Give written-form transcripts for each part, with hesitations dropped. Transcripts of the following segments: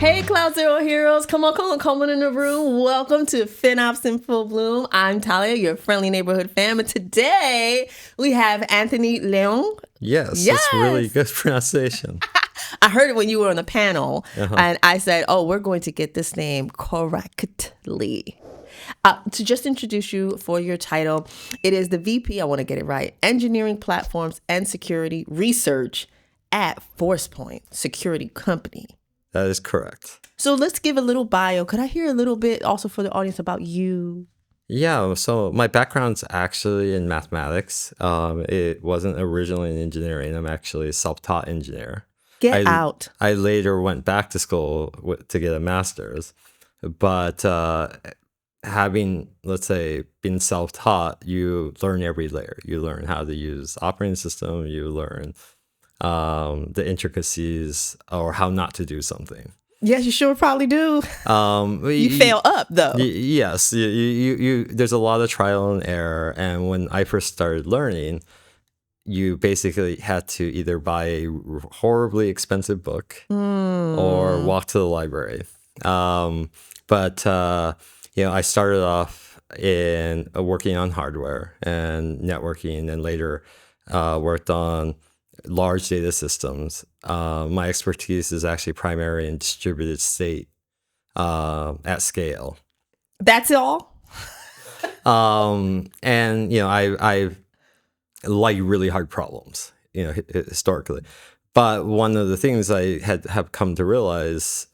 Hey, CloudZero heroes. Come on in the room. Welcome to FinOps in Full Bloom. I'm Thalia, your friendly neighborhood fam. And today we have Anthony Leung. Yes, that's really good pronunciation. I heard it when you were on the panel, and I said, oh, we're going to get this name correctly. To just introduce you for your title, it is the VP, I want to get it right, Engineering Platforms and Security Research at Forcepoint Security Company. That is correct. So let's give a little bio. Could I hear a little bit also for the audience about you? Yeah, so my background's actually in mathematics. It wasn't originally in engineering. I'm actually a self-taught engineer. Get out. I later went back to school to get a master's. But having, let's say, been self-taught, you learn every layer. You learn how to use operating system. You learn the intricacies or how not to do something. Yes, you sure probably do. You fail up though. Yes, you. There's a lot of trial and error, and when I first started learning, you basically had to either buy a horribly expensive book or walk to the library. But I started off in working on hardware and networking, and later worked on large data systems. My expertise is actually primarily in distributed state at scale. That's all? And I like really hard problems, historically. But one of the things I have come to realize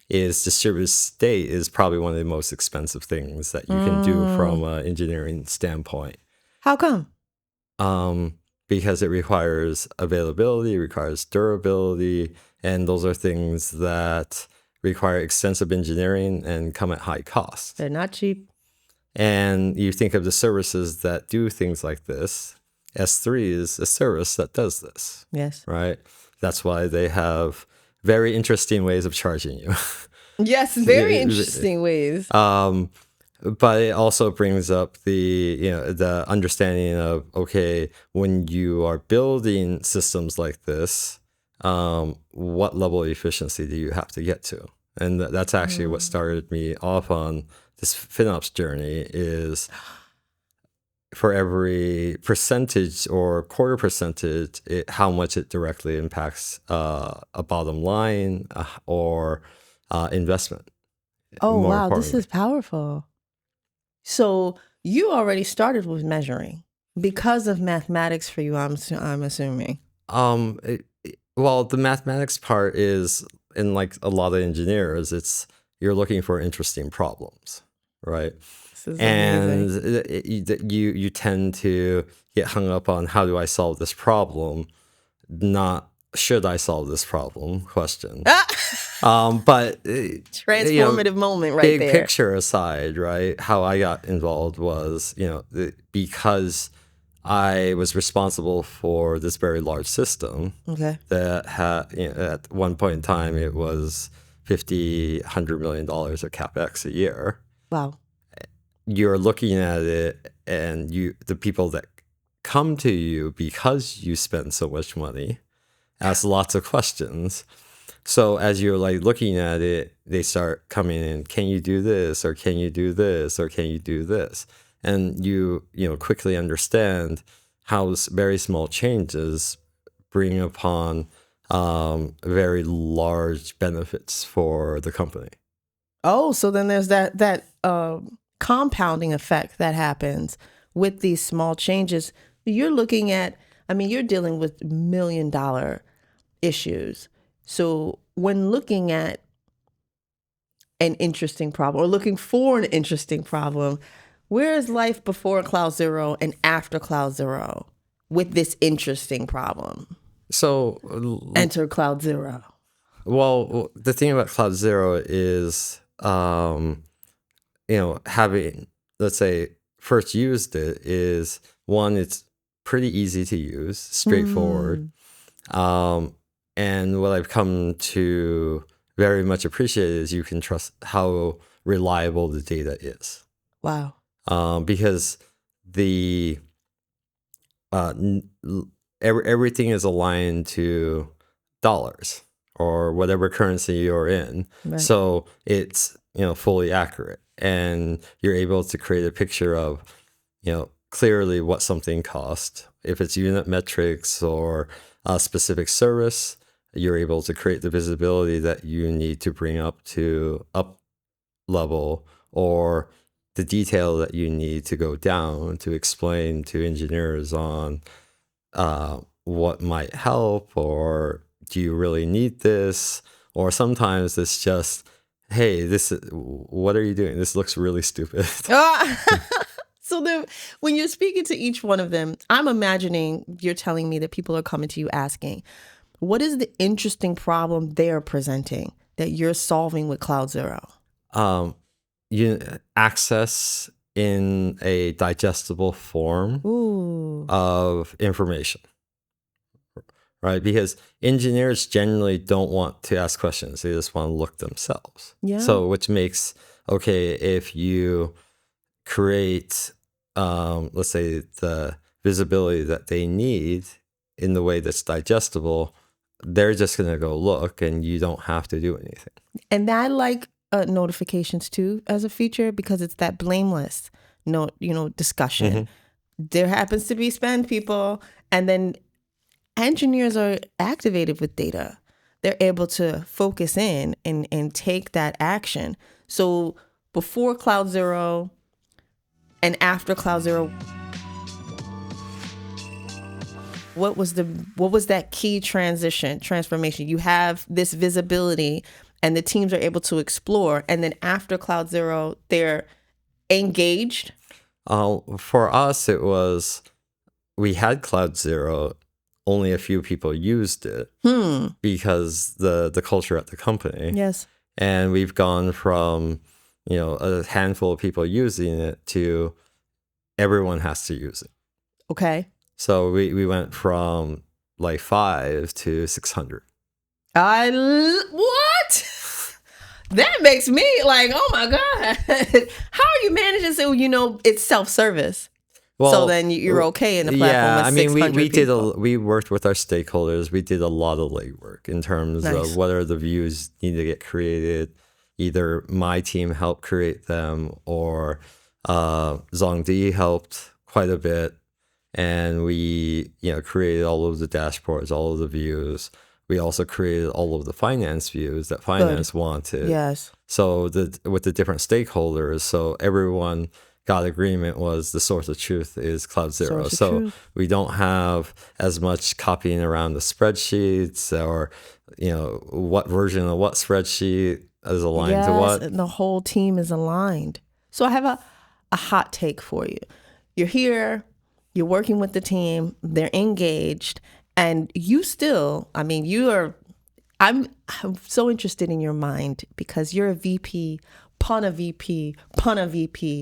is distributed state is probably one of the most expensive things that you can do from an engineering standpoint. How come? Because it requires availability, it requires durability, and those are things that require extensive engineering and come at high cost. They're not cheap. And you think of the services that do things like this. S3 is a service that does this. Yes. Right? That's why they have very interesting ways of charging you. Yes, very interesting ways. But it also brings up the understanding of, okay, when you are building systems like this, what level of efficiency do you have to get to? And that's actually what started me off on this FinOps journey, is for every percentage or quarter percentage, how much it directly impacts a bottom line or investment. Oh, wow, this is powerful. So you already started with measuring because of mathematics for you, I'm assuming. Well, the mathematics part is, in like a lot of engineers, you're looking for interesting problems, right? And you tend to get hung up on, how do I solve this problem, not should I solve this problem question. But transformative moment right big there. Big picture aside, right? How I got involved was, because I was responsible for this very large system that had, at one point in time, it was $100 million of CapEx a year. Wow. You're looking at it, and the people that come to you because you spend so much money ask lots of questions. So as you're like looking at it, they start coming in, can you do this, or can you do this, or can you do this? And you quickly understand how very small changes bring upon very large benefits for the company. Oh, so then there's that compounding effect that happens with these small changes. You're looking at, you're dealing with $1 million issues. So when looking at an interesting problem or looking for an interesting problem, where is life before CloudZero and after CloudZero with this interesting problem? So enter CloudZero. Well, the thing about CloudZero is, having, let's say, first used it, is one, it's pretty easy to use, straightforward. And what I've come to very much appreciate is you can trust how reliable the data is. Wow. Because everything is aligned to dollars, or whatever currency you're in. Right. So it's, fully accurate. And you're able to create a picture of, clearly what something costs. If it's unit metrics or a specific service, you're able to create the visibility that you need to bring up to up level, or the detail that you need to go down to explain to engineers on what might help, or do you really need this? Or sometimes it's just, hey, what are you doing? This looks really stupid. So then when you're speaking to each one of them, I'm imagining you're telling me that people are coming to you asking, what is the interesting problem they're presenting that you're solving with CloudZero? Access in a digestible form of information, right? Because engineers generally don't want to ask questions. They just want to look themselves. Yeah. So which makes, if you create, let's say, the visibility that they need in the way that's digestible, they're just going to go look and you don't have to do anything. And I like notifications too as a feature, because it's that blameless discussion. Mm-hmm. There happens to be spend people, and then engineers are activated with data. They're able to focus in and take that action. So before CloudZero and after CloudZero, what was that key transformation? You have this visibility and the teams are able to explore. And then after CloudZero, they're engaged. For us, it was, we had CloudZero, only a few people used it because the culture at the company. Yes. And we've gone from, a handful of people using it to everyone has to use it. Okay. So we went from like 5 to 600. What? That makes me like, oh my God. How are you managing so it's self-service? Well, so then you're okay in the platform with 600 we worked with our stakeholders. We did a lot of legwork in terms of what are the views need to get created. Either my team helped create them, or Zongdi helped quite a bit. And we, created all of the dashboards, all of the views. We also created all of the finance views that finance wanted. Yes. So with the different stakeholders, so everyone got agreement was the source of truth is CloudZero. So we don't have as much copying around the spreadsheets, or, what version of what spreadsheet is aligned to what. And the whole team is aligned. So I have a hot take for you. You're here, you're working with the team, they're engaged, and you still, I'm so interested in your mind, because you're a VP, pun a VP.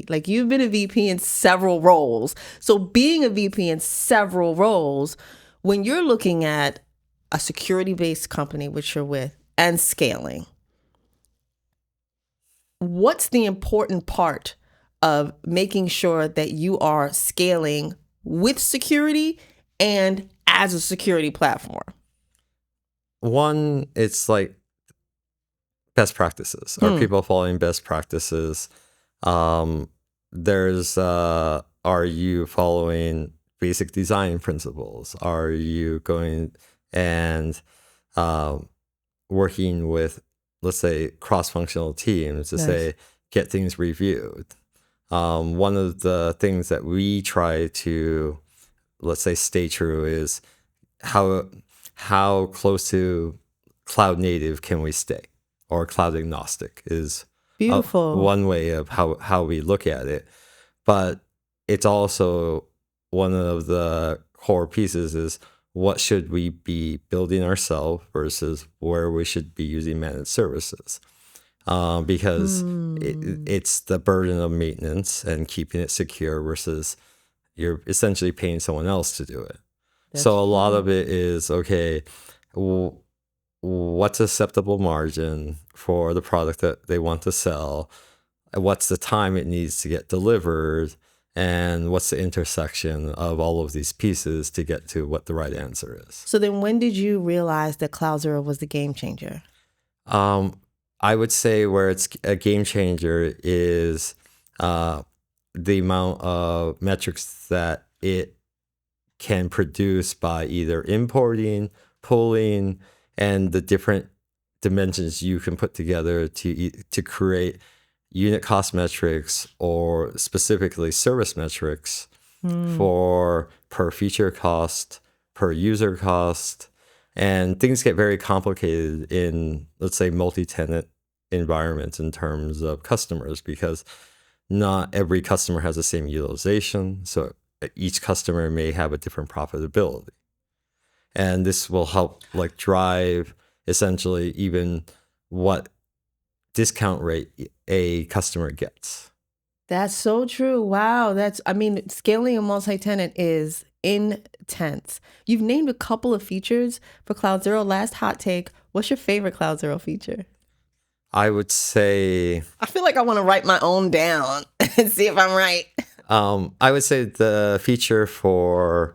Like, you've been a VP in several roles. So being a VP in several roles, when you're looking at a security-based company, which you're with, and scaling, what's the important part of making sure that you are scaling with security and as a security platform? One, it's like best practices. Are people following best practices? There's are you following basic design principles? Are you going and working with, let's say, cross-functional teams to say, get things reviewed? One of the things that we try to, let's say, stay true is how close to cloud native can we stay, or cloud agnostic is beautiful. One way of how we look at it. But it's also one of the core pieces is, what should we be building ourselves versus where we should be using managed services? Because it's the burden of maintenance and keeping it secure versus you're essentially paying someone else to do it. So a lot of it is, what's acceptable margin for the product that they want to sell? What's the time it needs to get delivered? and what's the intersection of all of these pieces to get to what the right answer is. So then when did you realize that CloudZero was the game changer? I would say where it's a game changer is the amount of metrics that it can produce by either importing, pulling, and the different dimensions you can put together to create unit cost metrics or specifically service metrics for per feature cost, per user cost. And things get very complicated in, let's say, multi-tenant environments in terms of customers, because not every customer has the same utilization. So each customer may have a different profitability. And this will help like drive essentially even what discount rate a customer gets. That's so true. Wow. Scaling a multi-tenant is intense. You've named a couple of features for CloudZero. Last hot take. What's your favorite CloudZero feature? I would say... I feel like I want to write my own down and see if I'm right. I would say the feature for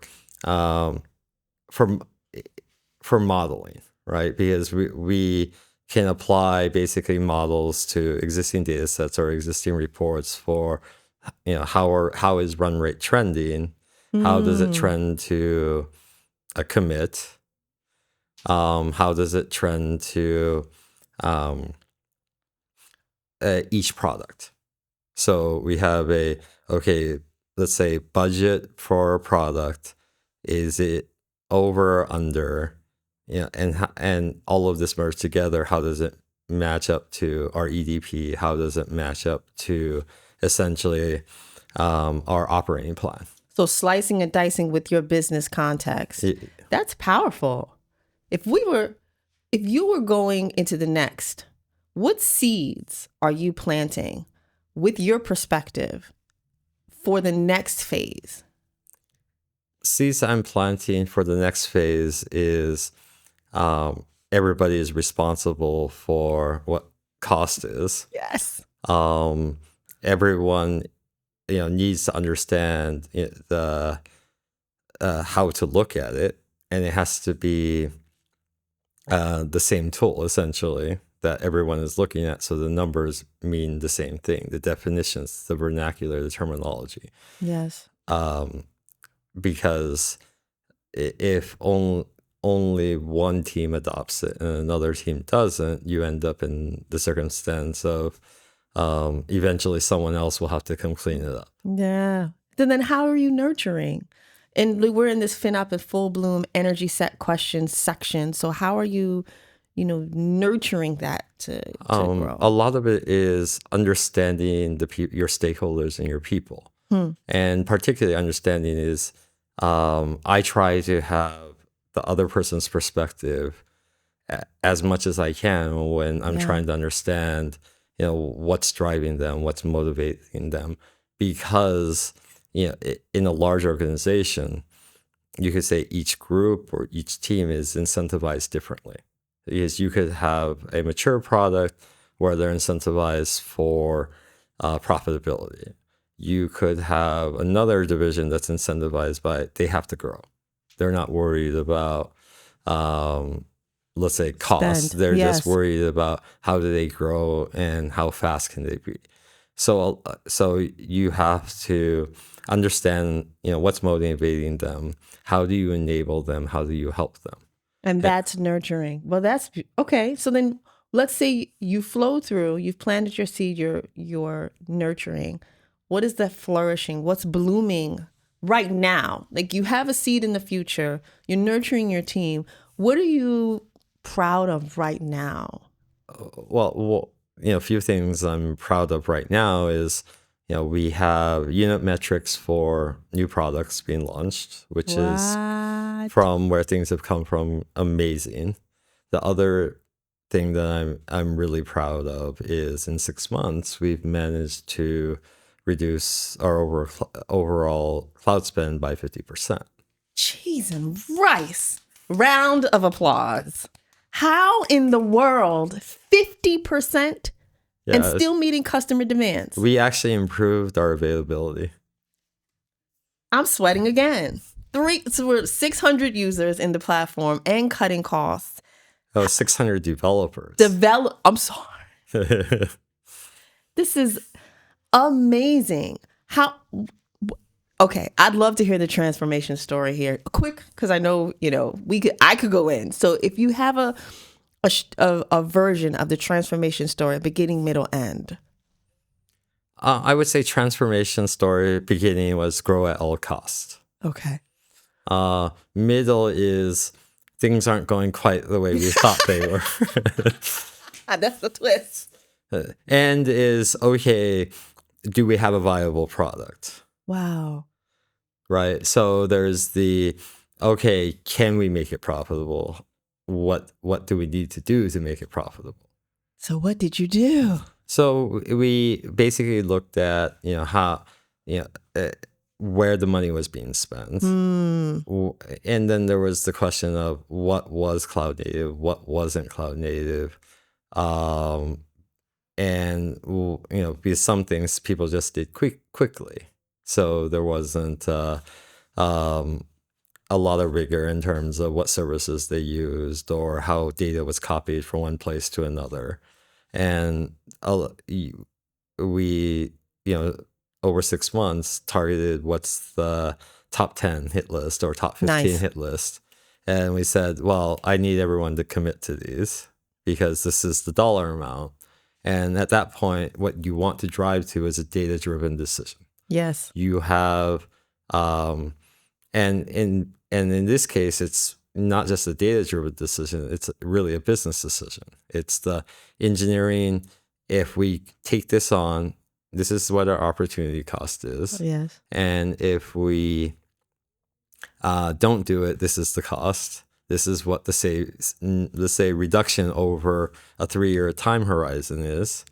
modeling, right? Because we can apply basically models to existing data sets or existing reports for, how is run rate trending? How does it trend to a commit? How does it trend to each product? So we have let's say budget for a product. Is it over or under? And all of this merged together, how does it match up to our EDP? How does it match up to essentially our operating plan? So slicing and dicing with your business context. That's powerful. If you were going into the next, what seeds are you planting with your perspective for the next phase? Seeds I'm planting for the next phase is everybody is responsible for what cost is. Yes. Everyone, needs to understand the how to look at it, and it has to be the same tool essentially that everyone is looking at. So the numbers mean the same thing, the definitions, the vernacular, the terminology. Yes. Because if only one team adopts it and another team doesn't, you end up in the circumstance of eventually someone else will have to come clean it up. Yeah. Then how are you nurturing? And we're in this FinOps and full bloom energy set questions section. So how are you, nurturing that to grow? A lot of it is understanding your stakeholders and your people. And particularly understanding is I try to have the other person's perspective as much as I can when I'm trying to understand, what's driving them, what's motivating them. Because, in a large organization, you could say each group or each team is incentivized differently. Because you could have a mature product where they're incentivized for profitability. You could have another division that's incentivized by they have to grow. They're not worried about, let's say, cost. Spend. They're Yes. just worried about how do they grow and how fast can they be. So you have to understand, what's motivating them. How do you enable them? How do you help them? And that's nurturing. Well, that's okay. So then let's say you flow through, you've planted your seed, you're nurturing. What is that flourishing? What's blooming right now? Like you have a seed in the future, you're nurturing your team. What are you proud of right now? Well, a few things I'm proud of right now is, we have unit metrics for new products being launched, which is from where things have come from amazing. The other thing that I'm really proud of is in 6 months, we've managed to reduce our overall cloud spend by 50%. Cheese and rice. Round of applause. How in the world 50% and still meeting customer demands? We actually improved our availability. I'm sweating again. So we're 600 users in the platform and cutting costs. 600 developers. I'm sorry. This is amazing. Okay, I'd love to hear the transformation story here. Quick, because I know, I could go in. So if you have a version of the transformation story, beginning, middle, end. I would say transformation story beginning was grow at all costs. Okay. Middle is things aren't going quite the way we thought they were. That's the twist. End is, okay, do we have a viable product? Wow. Right. So there's okay, can we make it profitable? What do we need to do to make it profitable? So what did you do? So we basically looked at, how, where the money was being spent. And then there was the question of what was cloud native, what wasn't cloud native. And, because some things people just did quickly. So there wasn't a lot of rigor in terms of what services they used or how data was copied from one place to another. And we, over 6 months, targeted what's the top 10 hit list or top 15 hit list. And we said, well, I need everyone to commit to these because this is the dollar amount. And at that point, what you want to drive to is a data-driven decision. Yes. You have, and in this case, it's not just a data-driven decision. It's really a business decision. It's the engineering. If we take this on, this is what our opportunity cost is. Yes. And if we don't do it, this is the cost. This is what let's say reduction over a 3-year time horizon is.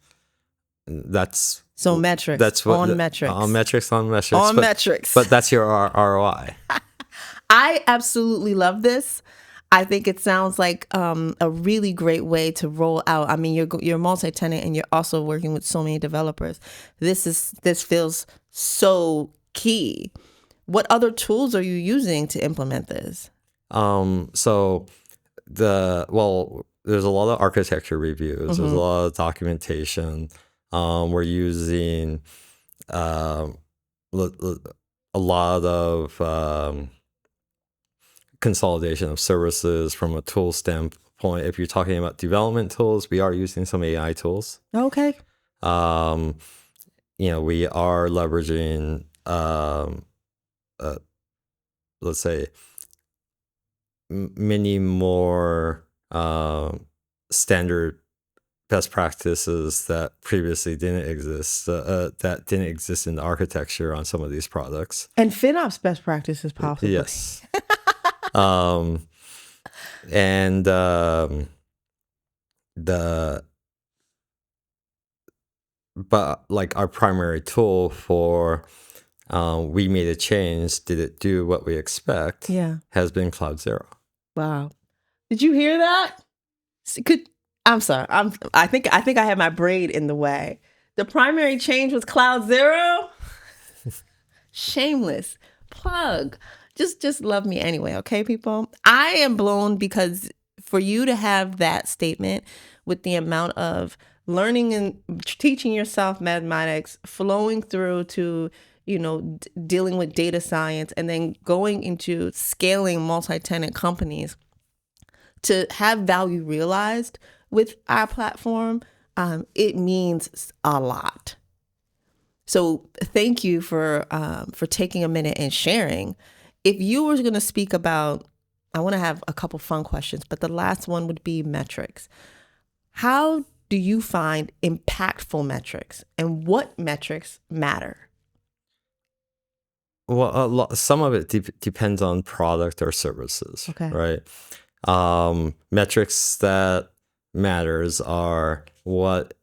That's so metrics. That's what on metrics. On metrics. Metrics. But that's your ROI. I absolutely love this. I think it sounds like a really great way to roll out. I mean, you're multi-tenant and you're also working with so many developers. This feels so key. What other tools are you using to implement this? So there's a lot of architecture reviews. There's a lot of documentation. We're using a lot of consolidation of services from a tool standpoint. If you're talking about development tools, we are using some AI tools. Okay. We are leveraging, let's say, many more standard best practices that previously didn't exist, that didn't exist in the architecture on some of these products. And FinOps best practices, possibly. Yes. But like our primary tool for we made a change, did it do what we expect? Yeah. Has been CloudZero. Wow. Did you hear that? I'm sorry. I think I had my braid in the way. The primary change was CloudZero. Shameless plug. Just love me anyway, okay, people? I am blown because for you to have that statement with the amount of learning and teaching yourself mathematics, flowing through to, dealing with data science, and then going into scaling multi-tenant companies to have value realized with our platform, it means a lot. So thank you for taking a minute and sharing. If you were going to speak about, I want to have a couple fun questions, but the last one would be metrics. How do you find impactful metrics, and what metrics matter? Well, some of it depends on product or services, okay, right? Metrics that matters are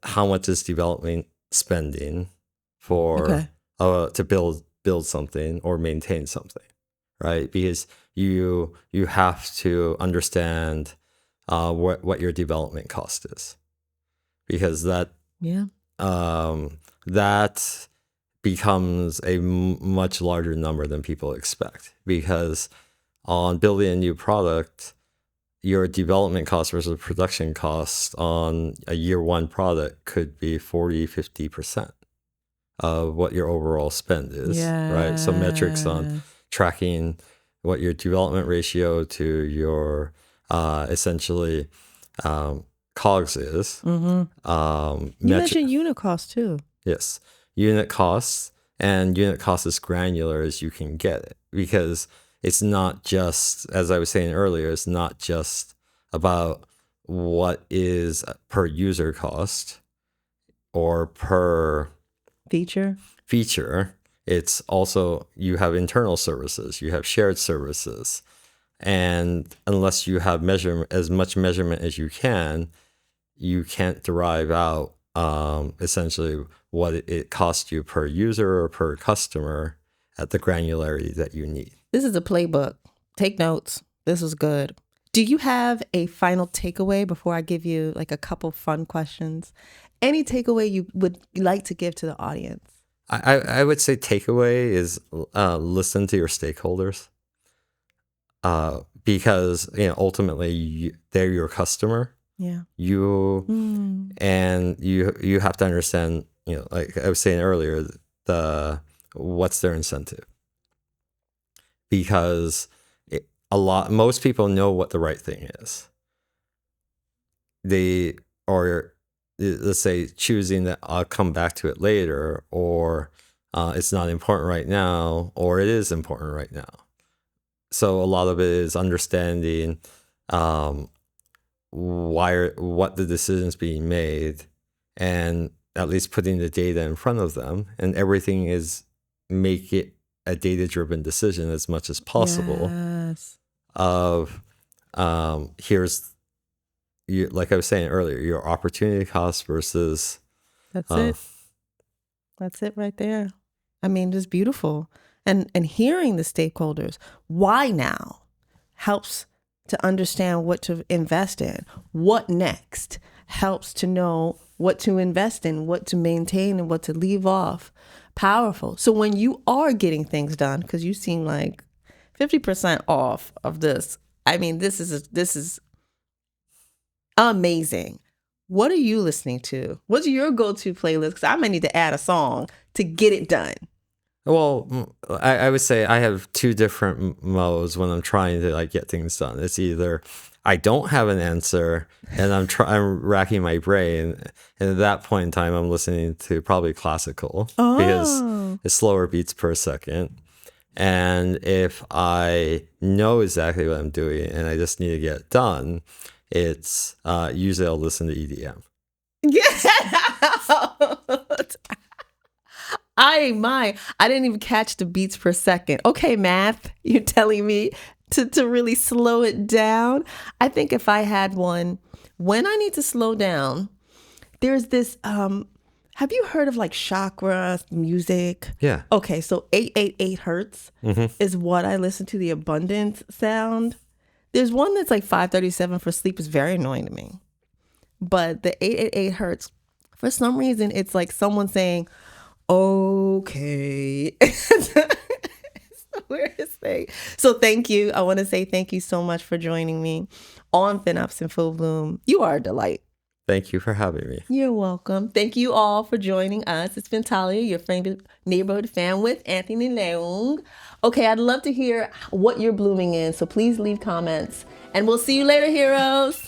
how much is development spending for to build something or maintain something, right? Because you have to understand what your development cost is, because that becomes a much larger number than people expect, because on building a new product, your development cost versus production cost on a year one product could be 40-50% of what your overall spend is, right? So metrics on tracking what your development ratio to your essentially COGS is. You mentioned unit cost too. Yes, unit costs, and unit cost as granular as you can get it, because it's not just, as I was saying earlier, it's not just about what is per user cost or per feature. It's also, you have internal services, you have shared services, and unless you have as much measurement as you can't derive out essentially what it costs you per user or per customer at the granularity that you need. This is a playbook. Take notes. This was good. Do you have a final takeaway before I give you like a couple fun questions? Any takeaway you would like to give to the audience? I would say takeaway is listen to your stakeholders, because ultimately they're your customer. Yeah. And you have to understand, like I was saying earlier, what's their incentive, because most people know what the right thing is. Let's say choosing that I'll come back to it later, or it's not important right now, or it is important right now. So a lot of it is understanding what the decision's being made, and at least putting the data in front of them, and everything is make it a data-driven decision as much as possible. Yes. Like I was saying earlier, your opportunity cost versus. That's it. That's it right there. I mean, just beautiful. And hearing the stakeholders, why now, helps to understand what to invest in. What next helps to know what to invest in, what to maintain, and what to leave off. Powerful. So when you are getting things done, because you seem like 50% off of this, I mean, this is amazing. What are you listening to? What's your go-to playlist? Because I might need to add a song to get it done. Well, I would say I have two different modes when I'm trying to get things done. It's either I don't have an answer and I'm racking my brain, and at that point in time I'm listening to probably classical because it's slower beats per second. And if I know exactly what I'm doing and I just need to get it done, it's usually I'll listen to EDM. Yeah. I didn't even catch the beats per second. Okay, math, you're telling me to really slow it down. I think if I had one, when I need to slow down, there's this, have you heard of like chakra music? Yeah. Okay, so 888 hertz is what I listen to, the abundance sound. There's one that's like 537 for sleep, is very annoying to me. But the 888 hertz, for some reason, it's like someone saying, okay. It's the weirdest thing. So thank you. I want to say thank you so much for joining me on FinOps in Full Bloom. You are a delight. Thank you for having me. You're welcome. Thank you all for joining us. It's been Thalia, your favorite neighborhood fan with Anthony Leung. Okay, I'd love to hear what you're blooming in, so please leave comments. And we'll see you later, heroes.